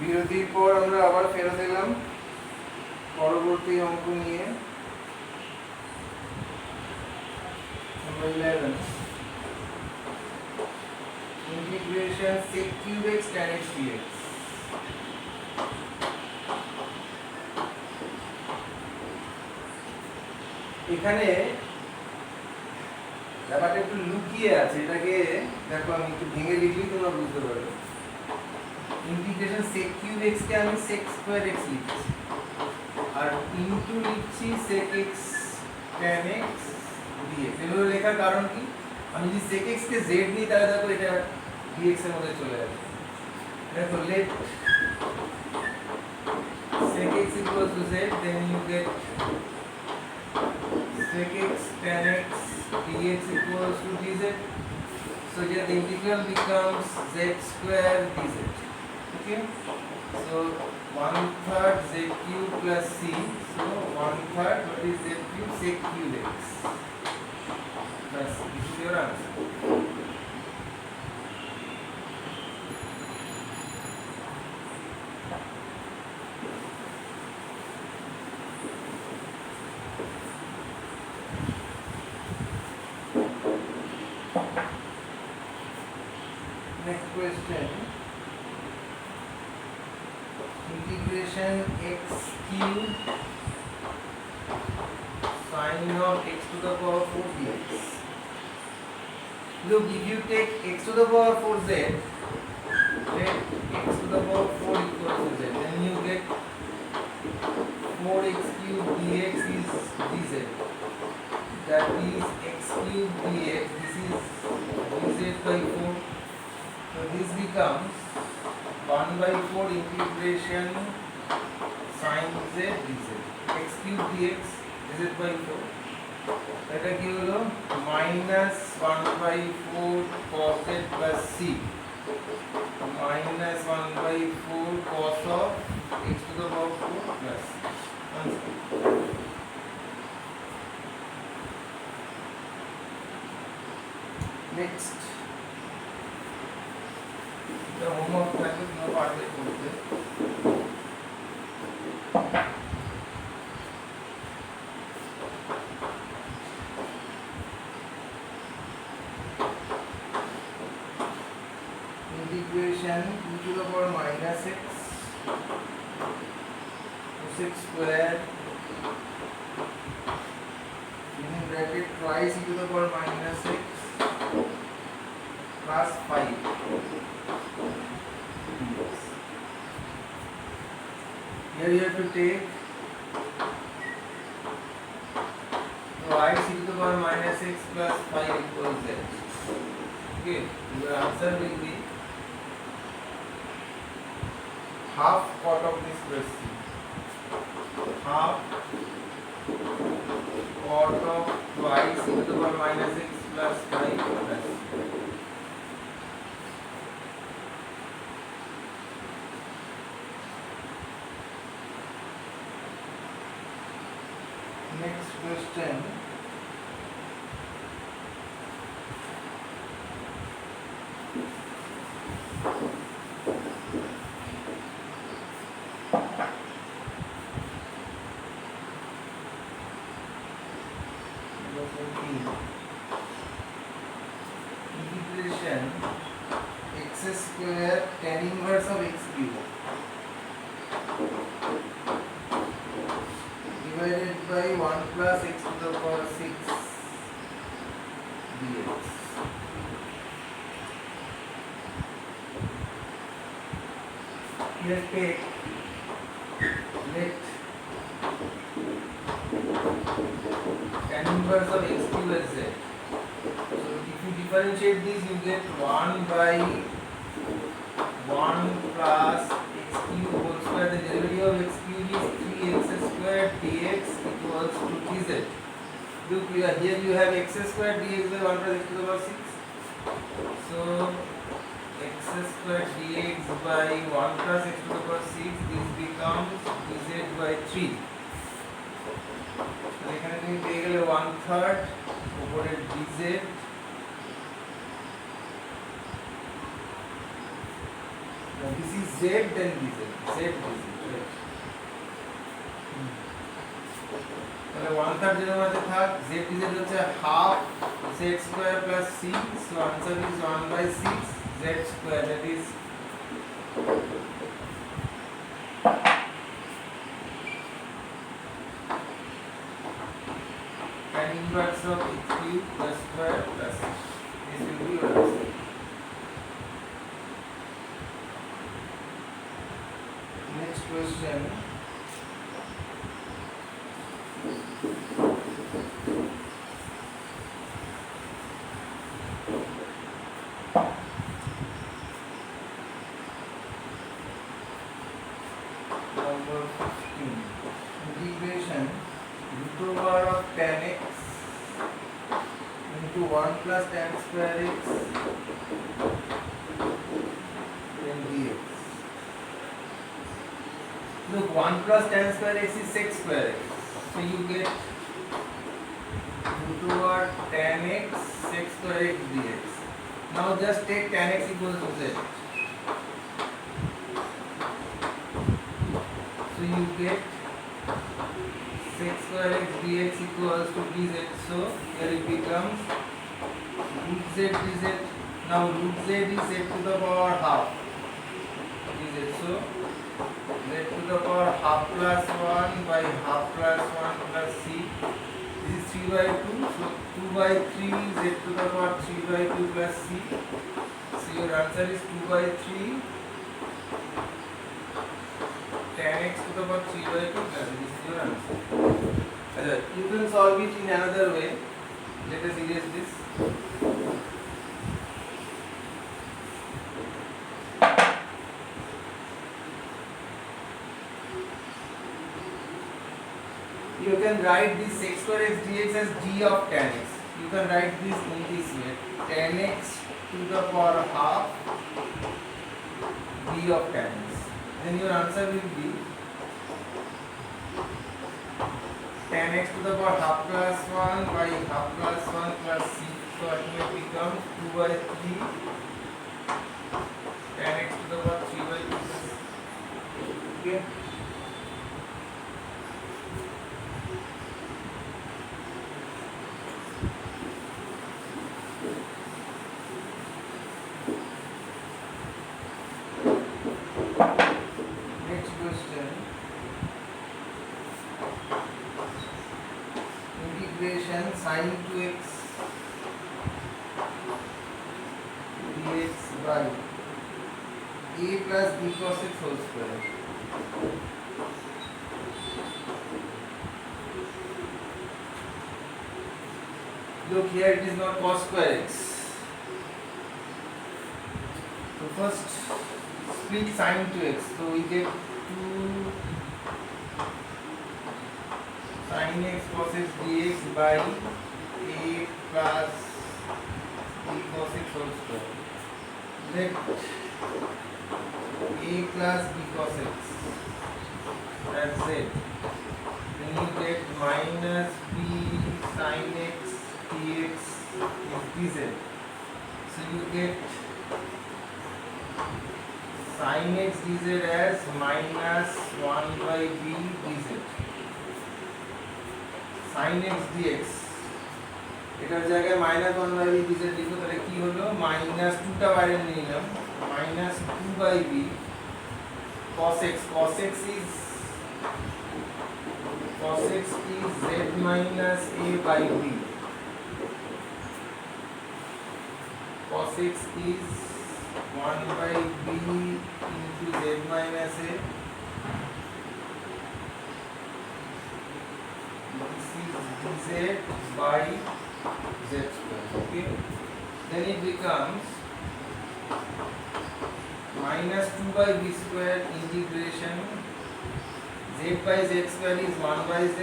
বিরতির পর আমরা আবার ফেরত এলাম পরবর্তী অঙ্ক নিয়ে। Number 11. Integration sec cube x tan x dx. এখানে ব্যাপারটা একটু লুকিয়ে আছে, এটাকে দেখো আমি একটু ভেঙে লিখলেই তোমরা বুঝতে পারবে। ইন্টিগ্রেশন sec cube x কে আমি sec square x লিখছি আর ইনটু লিখছি sec x tan x dx। এভাবে লেখার কারণ কি, আমি যদি sec x কে z নিই তাহলে দেখো এটা dx এর মধ্যে চলে যাবে। দেখো let sec x equals to z, then you get sec x tan x dx equals to dz. So here the integral becomes z square dz. Okay, so 1/3 z cube plus c, so 1/3 what is z cube, sec cube x. Yes, this is your answer. Next question. Integration x cube sin of x to the power 4 dx. Look, if you take x to the power 4z, let x to the power 4 equals to z, then you get 4x cube dx is dz. That is x cube dx. This is dz by 4. So this becomes 1/4 integration sin z dz. X cube dx dz by 4. এটা কি হলো minus 1/4 cos z plus c minus 1/4 cos of x to the power 4 plus answer. Next, the homework থাকে তোমরা পারবে করতে। Integration e to the power minus x cos square in bracket twice e to the power minus x plus 5 dx. Here you have to take twice e to the power minus x plus 5 equals z. Okay, your answer will be half cot of this question. Half cot of twice e to the power minus x plus 5 plus. Next question. Integration x square tan inverse of x cube divided by 1 plus x to the power 6 dx. Here take let tan inverse of x cube as z. So if you differentiate this, you get 1 by 1 plus x cube whole square. The derivative of x cube is 3x square dx equals to dz. Look here, you have x square dx by 1 plus x to the power 6. So x square dx by 1 plus x to the power 6, this becomes dz by 3. So এখানে তুমি পেয়ে গেলে 1/3 উপরে dz This is z, then dz. Z dz. Right. তাহলে 1/3 যেটা আছে থাক, z dz হচ্ছে half z square plus c. So answer is 1/6 z square. That is tan inverse of x cube plus square plus this will be your answer. Next question. Number 15. Integration root over of tan x into 1 plus tan square x then dx. Look, 1 plus tan square x is sec square x. So you get root over tan x sec square x dx. Now just take tan x equals to z. So you get sec square x dx equals to dz. So here it becomes root z dz. Now root z is z to the power half dz. So z to the power half plus 1 by half plus 1 plus c. This is 3 by 2. So 2 by 3 z to the power 3 by 2 plus c. So your answer is 2 by 3 tan x to the power 3 by 2 plus this is your answer. You can solve it in another way. Let us erase this. You can write this sec square x dx as d of tan x. You can write this in this way: tan x to the power half d of tan x. Then your answer will be tan x to the power half plus 1 by half plus 1 plus c. So ultimately becomes 2 by 3 tan x to the power 3 by 2 plus c. Okay. Next question. Integration sin 2x dx by a plus b cos x whole square. Look, here it is not cos square x. So first split sin 2x. So we get 2 sin x cos x dx by a plus b cos x whole square. Let a plus b cos x as z. Then you get minus b sin x dx is dz. So you get sin x dz as minus 1 by b dz. sin x dx এটার জায়গায় minus 1 by b dz লিখো, তাহলে কি হলো? minus 2 টা বাইরে নিয়ে নিলাম, minus 2 by b cos x. cos x is z minus a by b. cos x is 1 by b into z minus a. This is dz by z square. Okay. Then it becomes minus 2 by b square integration z by z square is 1 by z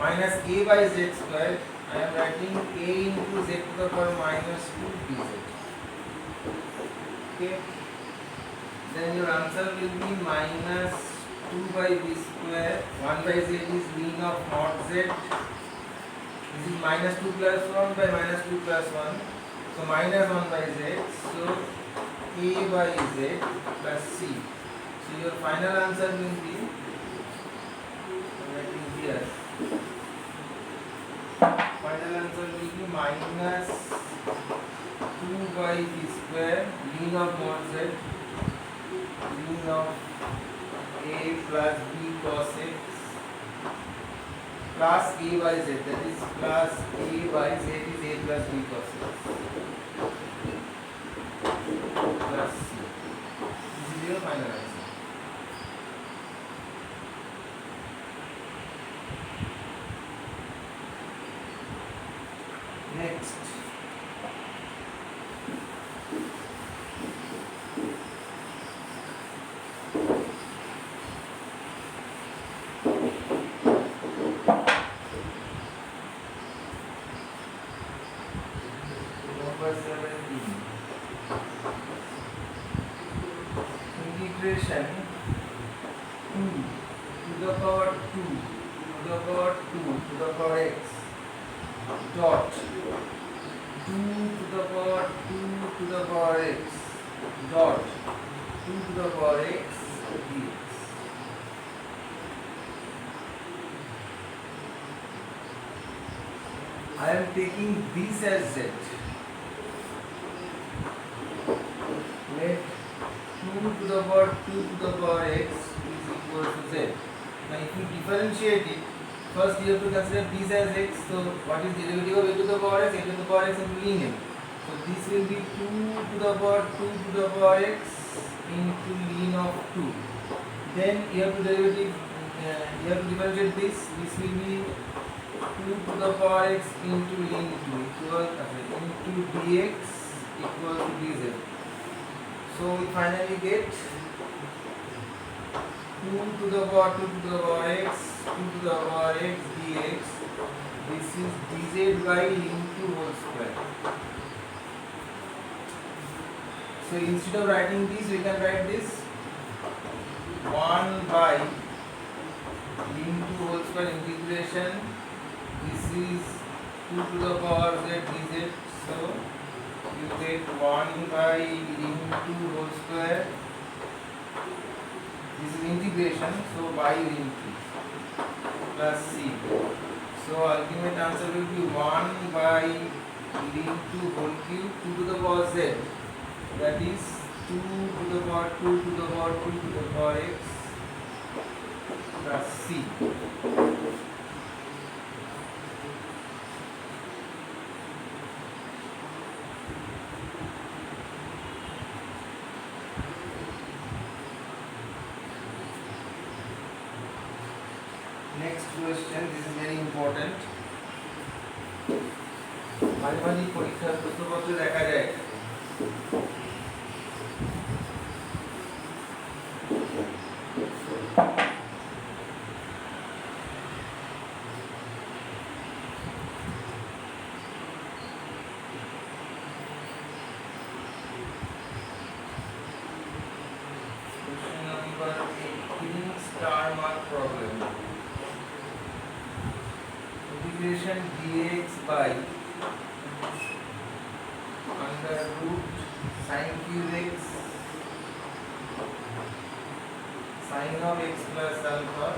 minus a by z square. I am writing a into z to the power minus 2 dz. Okay. Then your answer will be minus 2 by b square. 1 by z is mean of mod z. This is minus 2 plus 1 by minus 2 plus 1. So minus 1 by z. So a by z plus c. So your final answer will be, writing here, final answer will be minus 2 by b square ln of mod z ln of a plus b cos x plus a by z, that is plus a by z is a plus b cos x plus c. This is your final answer. Next, number 17. Integration 2 to the power 2 to the power 2 to the power x dot 2 to the power 2 to the power x dot 2 to the power x dx. I am taking this as z. Let 2 to the power 2 to the power x is equal to z. Now if you differentiate it, first you have to consider this as x. So what is derivative of a to the power x? A to the power x into ln m. So this will be 2 to the power 2 to the power x into ln of 2. Then you have to differentiate this. This will be 2 to the power x into ln 2 into dx equal to dz. So we finally get 2 to the power 2 to the power x 2 to the power x dx. This is dz by ln 2 whole square. So instead of writing this, we can write this 1 by ln 2 whole square integration. This is 2 to the power z dz. So you get 1 by ln 2 whole square. This is integration, so by ln 2 plus c. So ultimate answer will be 1 by ln 2 whole cube 2 to the power z, that is 2 to the power 2 to the power 2 to the power x plus c. Next question, this is very important. মাঝে পরীক্ষার প্রশ্নপত্র দেখা যায় question number 18 star mark problem. Integration dx by under root sin cube x sin of x plus alpha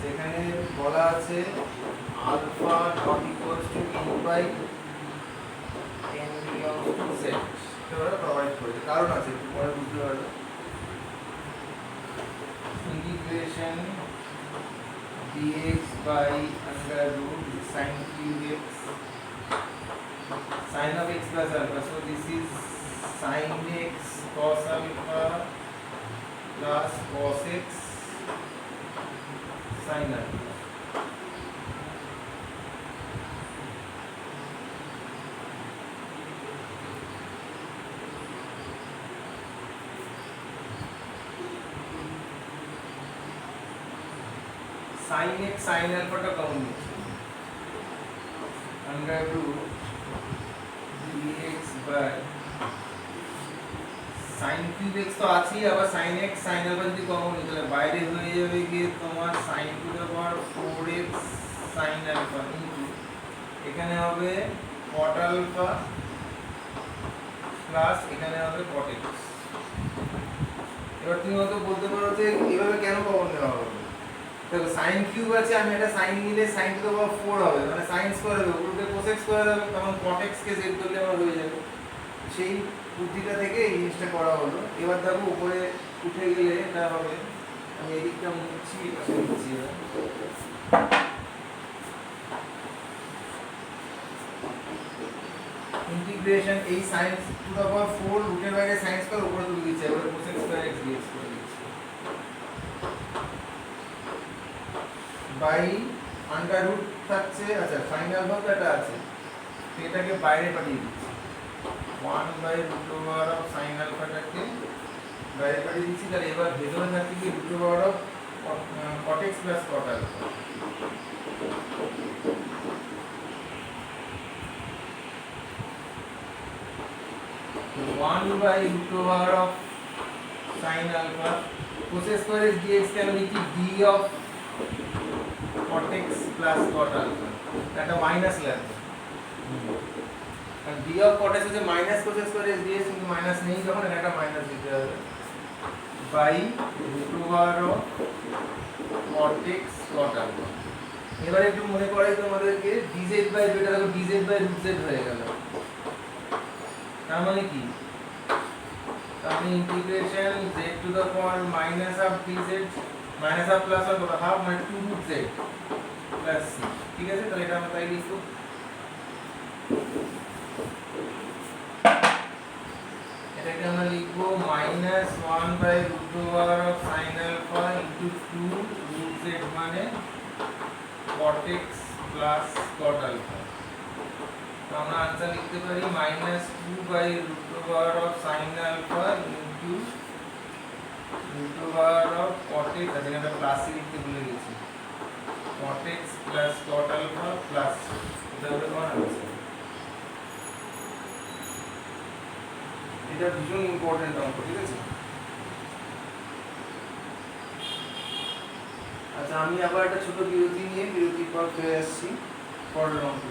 সেখানে বলা আছে alpha not equals to n by n belongs to z। এটা ওরা প্রোভাইড করেছে, কারণ আছে, একটু পরে বুঝতে পারবে। Integration dx by under root sin cube x sin of x plus alpha. So this is sin x cos alpha plus cos x sin alpha. sin x sin alpha টা কমন নিচ্ছি, under root dx by sin cube x তো আছেই, আবার sin x sin alpha যদি common নিই তাহলে বাইরে হয়ে যাবে গিয়ে তোমার sin to the power 4x sin alpha into এখানে হবে cot alpha প্লাস এখানে হবে cot x। এবার তুমি হয়তো বলতে পারো যে এভাবে কেন কমন নেওয়া হবে? দেখো sin কিউব আছে, আমি এটা sin নিলে sin টু দ্য পাওয়ার 4 হবে, মানে sin স্কয়ার হবে, উপরে cos x স্কয়ার হবে, তখন cot x কে z ধরলে আমার হয়ে যাবে। সেই বুদ্ধিটা থেকে এই জিনিসটা করা হলো। এবার দেখো উপরে উঠে গেলে এটা হবে, আমি এদিকটা মুছছি, এটা মুছছি এবার। ইন্টিগ্রেশন এই sin টু দ্য পাওয়ার 4 রুটের বাইরে sin স্কয়ার উপরে তুলে দিচ্ছি, এবার cos x square x dx করে দিচ্ছি বাই আন্ডার রুট থাকছে, আচ্ছা sin আলফাটা আছে, তো এটাকে বাইরে পাঠিয়ে দিচ্ছি 1 by root over of sin আলফাটাকে বাইরে পাঠিয়ে দিচ্ছি। তাহলে এবার ভেতরে থাকছে কি root over of cot x plus cot alpha. One by root over of sin alpha cos square is dx কে আমি লিখি d of cot x plus cot alpha, এটা মাইনাস লাগবে কারণ d of cot x হচ্ছে minus cos square is dx, কিন্তু minus নেই যখন এটা মাইনাস দিতে হবে by root over of cot x cot alpha। এবার একটু মনে করাই তোমাদেরকে dz বাই এটা দেখো dz বাই root z হয়ে গেল, তার মানে কি আমি integration z to the power minus of dz minus of plus of half মানে 2 রুট z প্লাস c, ঠিক আছে? তাহলে এটা আমরা তাই লিখব। এটাকে আমরা লিখব minus 1 by root over of sin alpha into 2 root z মানে cot x plus cot alpha. তো আমরা आंसर লিখতে পারি minus 2 by root over of sin alpha into root over of cot x, এখানে আমরা প্লাস লিখতে ভুলে গেছি, cot x plus cot alpha plus এটা হবে তোমার आंसर। এটা ভীষণ ইম্পর্টেন্ট অঙ্ক, ঠিক আছে? আচ্ছা আমি আবার একটা ছোট বিরতি নিয়ে বিরতির পর ফিরে আসছি পরের অঙ্ক।